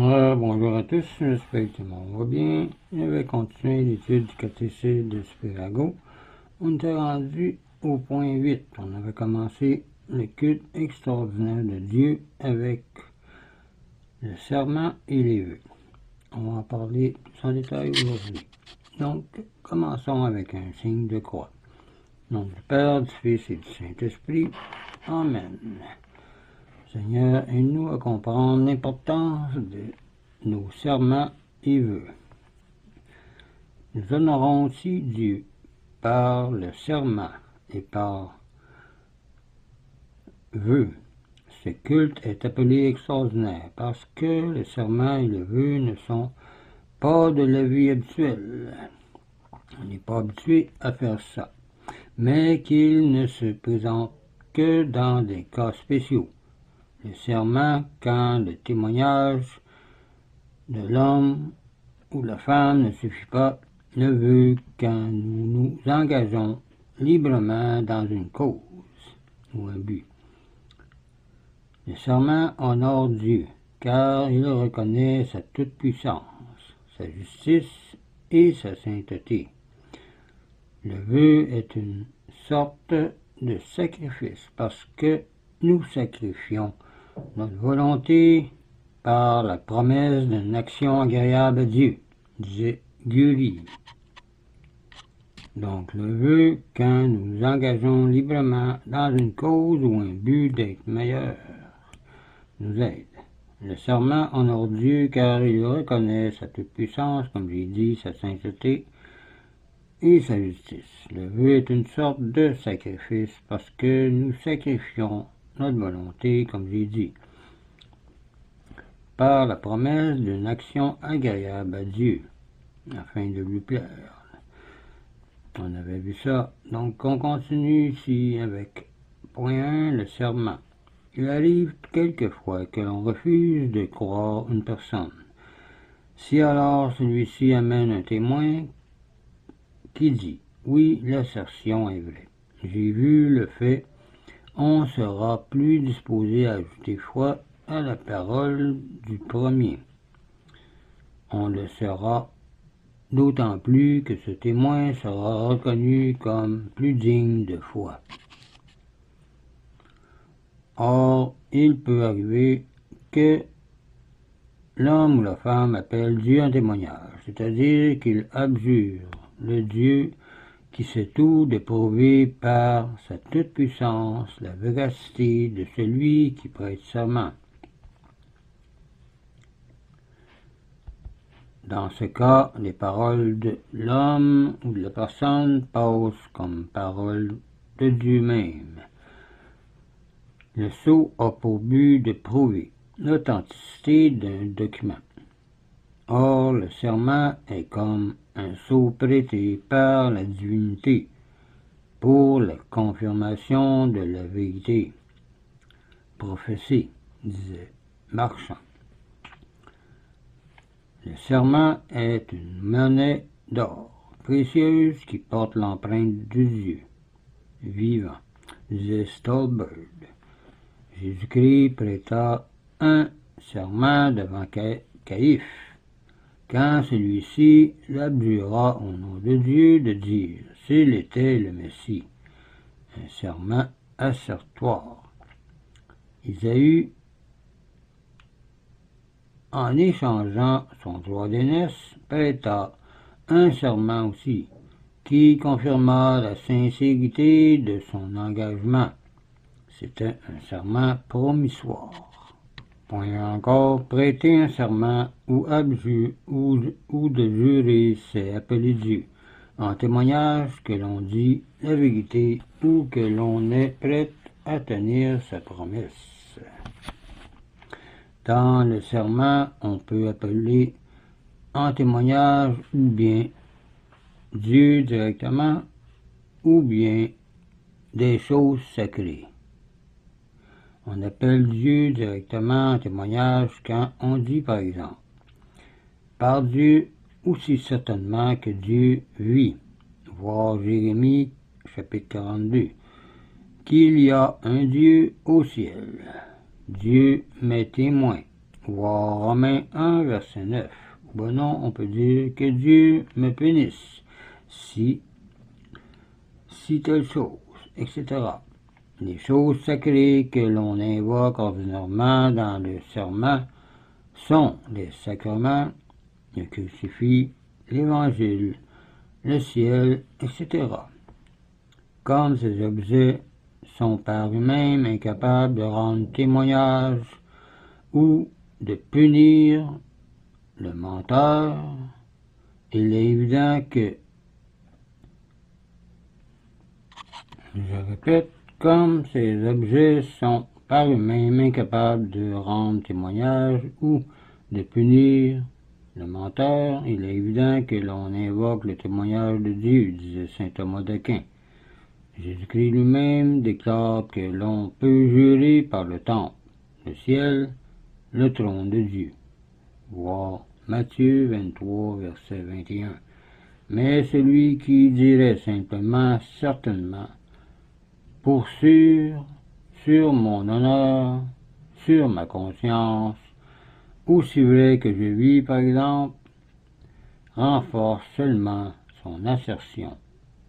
Bonjour à tous, j'espère que tout le monde va bien. Je vais continuer l'étude du catéchisme de Spirago. On était rendu au point 8. On avait commencé le culte extraordinaire de Dieu avec le serment et les vœux. On va en parler plus en détail aujourd'hui. Donc, commençons avec un signe de croix. Au nom du Père, du Fils et du Saint-Esprit. Amen. Seigneur, aide-nous à comprendre l'importance de nos serments et vœux. Nous honorons aussi Dieu par le serment et par vœu. Ce culte est appelé extraordinaire parce que le serment et le vœu ne sont pas de la vie habituelle. On n'est pas habitué à faire ça, mais qu'il ne se présente que dans des cas spéciaux. Le serment quand le témoignage de l'homme ou la femme ne suffit pas, le vœu quand nous nous engageons librement dans une cause ou un but. Le serment honore Dieu, car il reconnaît sa toute-puissance, sa justice et sa sainteté. Le vœu est une sorte de sacrifice parce que nous sacrifions notre volonté par la promesse d'une action agréable à Dieu, disait Gulli. Donc le vœu quand nous nous engageons librement dans une cause ou un but d'être meilleur nous aide. Le serment honore Dieu car il reconnaît sa toute-puissance, comme j'ai dit, sa sainteté et sa justice. Le vœu est une sorte de sacrifice parce que nous sacrifions notre volonté, comme j'ai dit, par la promesse d'une action agréable à Dieu, afin de lui plaire. On avait vu ça. Donc on continue ici avec point 1, le serment. Il arrive quelquefois que l'on refuse de croire une personne. Si alors celui-ci amène un témoin qui dit « Oui, l'assertion est vraie. J'ai vu le fait », on sera plus disposé à ajouter foi à la parole du premier. On le sera d'autant plus que ce témoin sera reconnu comme plus digne de foi. Or, il peut arriver que l'homme ou la femme appelle Dieu en témoignage, c'est-à-dire qu'il abjure le Dieu qui sait tout de prouver par sa toute-puissance la véracité de celui qui prête serment. Dans ce cas, les paroles de l'homme ou de la personne passent comme paroles de Dieu même. Le sceau a pour but de prouver l'authenticité d'un document. Or, le serment est comme un sceau prêté par la divinité pour la confirmation de la vérité professée, disait Marchand. Le serment est une monnaie d'or précieuse qui porte l'empreinte de Dieu vivant, disait Stolberg. Jésus-Christ prêta un serment devant Caïphe, quand celui-ci l'abjura au nom de Dieu de dire s'il était le Messie, un serment assertoire. Isaïe, en échangeant son droit d'aînesse, prêta un serment aussi, qui confirma la sincérité de son engagement. C'était un serment promissoire. Point encore, prêter un serment ou de jurer, c'est appeler Dieu, en témoignage que l'on dit la vérité ou que l'on est prêt à tenir sa promesse. Dans le serment, on peut appeler en témoignage ou bien Dieu directement ou bien des choses sacrées. On appelle Dieu directement en témoignage quand on dit par exemple « Par Dieu, aussi certainement que Dieu vit », voir Jérémie chapitre 42, qu'il y a un Dieu au ciel. Dieu m'est témoin, Voir Romains 1, verset 9. Bon non, on peut dire que Dieu me punisse si telle chose, etc. Les choses sacrées que l'on invoque ordinairement dans le serment sont les sacrements, le crucifix, l'évangile, le ciel, etc. Comme ces objets sont par eux-mêmes incapables de rendre témoignage ou de punir le menteur, il est évident que, je répète, comme ces objets sont par eux-mêmes incapables de rendre témoignage ou de punir le menteur, il est évident que l'on invoque le témoignage de Dieu, disait saint Thomas d'Aquin. Jésus-Christ lui-même déclare que l'on peut jurer par le temple, le ciel, le trône de Dieu. Voir Matthieu 23, verset 21. Mais celui qui dirait simplement certainement, pour sûr, sur mon honneur, sur ma conscience, aussi vrai que je vis par exemple, renforce seulement son assertion,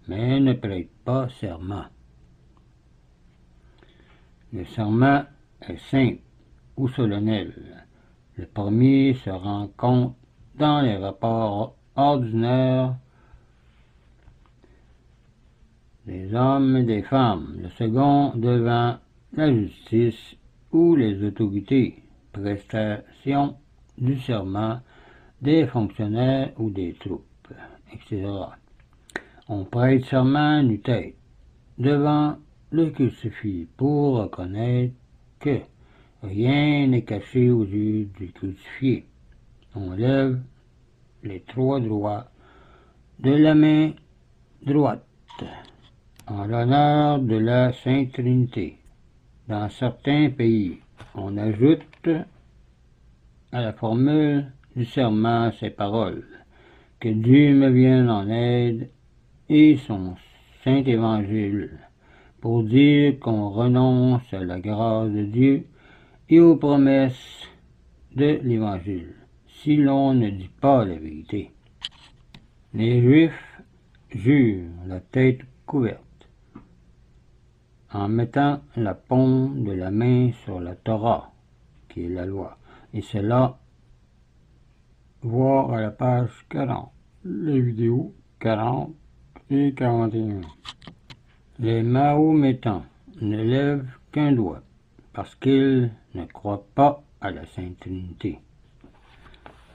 mais ne prête pas serment. Le serment est simple ou solennel. Le premier se rencontre dans les rapports ordinaires des hommes et des femmes, le second devant la justice ou les autorités, prestation du serment des fonctionnaires ou des troupes, etc. On prête serment nu-tête devant le crucifix pour reconnaître que rien n'est caché aux yeux du crucifié. On lève les trois doigts de la main droite en l'honneur de la Sainte Trinité. Dans certains pays, on ajoute à la formule du serment ces paroles: que Dieu me vienne en aide et son saint évangile, pour dire qu'on renonce à la grâce de Dieu et aux promesses de l'évangile, si l'on ne dit pas la vérité. Les Juifs jurent la tête couverte, en mettant la paume de la main sur la Torah, qui est la loi, et cela, voir à la page 40, les vidéos 40 et 41. Les Mahométans ne lèvent qu'un doigt, parce qu'ils ne croient pas à la Sainte Trinité.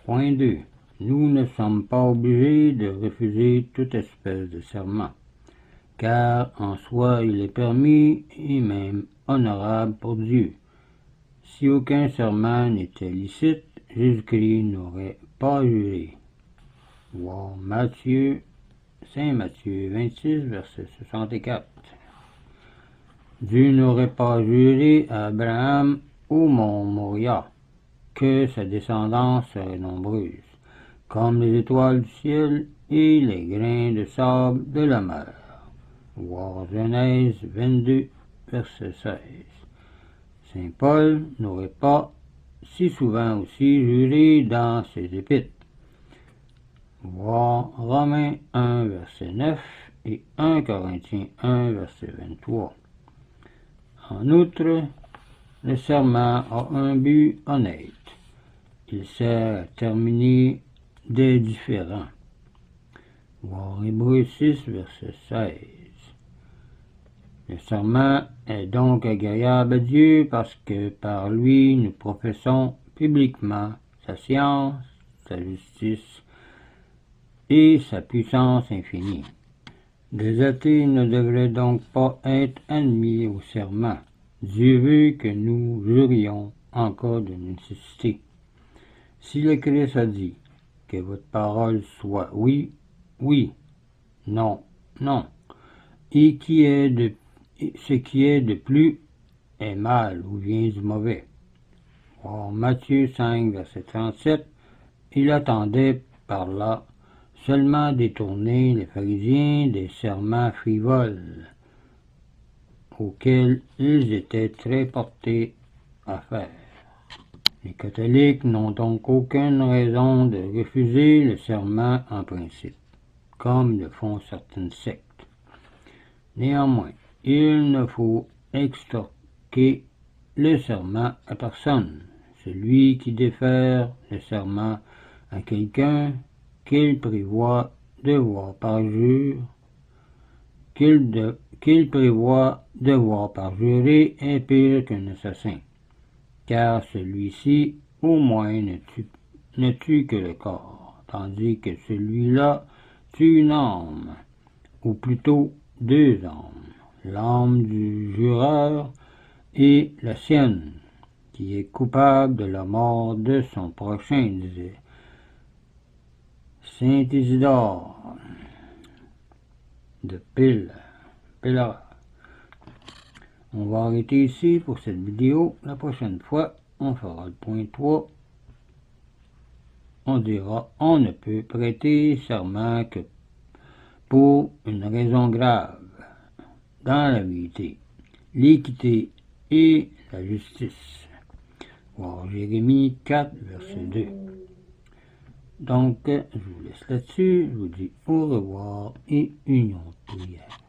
Point 2. Nous ne sommes pas obligés de refuser toute espèce de serment, car en soi il est permis et même honorable pour Dieu. Si aucun serment n'était licite, Jésus-Christ n'aurait pas juré. Voir Matthieu, Saint Matthieu 26, verset 64. Dieu n'aurait pas juré à Abraham au mont Moria que sa descendance serait nombreuse, comme les étoiles du ciel et les grains de sable de la mer. Voir Genèse 22, verset 16. Saint Paul n'aurait pas si souvent aussi juré dans ses épîtres. Voir Romains 1, verset 9 et 1 Corinthiens 1, verset 23. En outre, le serment a un but honnête. Il sert à terminer des différends. Voir Hébreux 6, verset 16. Le serment est donc agréable à Dieu parce que par lui nous professons publiquement sa science, sa justice et sa puissance infinie. Des athées ne devraient donc pas être admis au serment. Dieu veut que nous jurions en cas de nécessité. Si le Christ a dit que votre parole soit oui, oui, non, non, et ce qui est de plus est mal ou vient du mauvais. Or, Matthieu 5, verset 37, il attendait par là seulement détourner les pharisiens des serments frivoles auxquels ils étaient très portés à faire. Les catholiques n'ont donc aucune raison de refuser le serment en principe, comme le font certaines sectes. Néanmoins, il ne faut extorquer le serment à personne. Celui qui défère le serment à quelqu'un qu'il prévoit devoir parjurer est pire qu'un assassin, car celui-ci au moins ne tue que le corps, tandis que celui-là tue une âme, ou plutôt deux âmes, l'âme du jureur et la sienne, qui est coupable de la mort de son prochain, disait Saint Isidore de Pella. On va arrêter ici pour cette vidéo. La prochaine fois, on fera le point 3. On dira on ne peut prêter serment que pour une raison grave, dans la vérité, l'équité et la justice. Voir Jérémie 4, verset 2. Donc, je vous laisse là-dessus. Je vous dis au revoir et union de prière.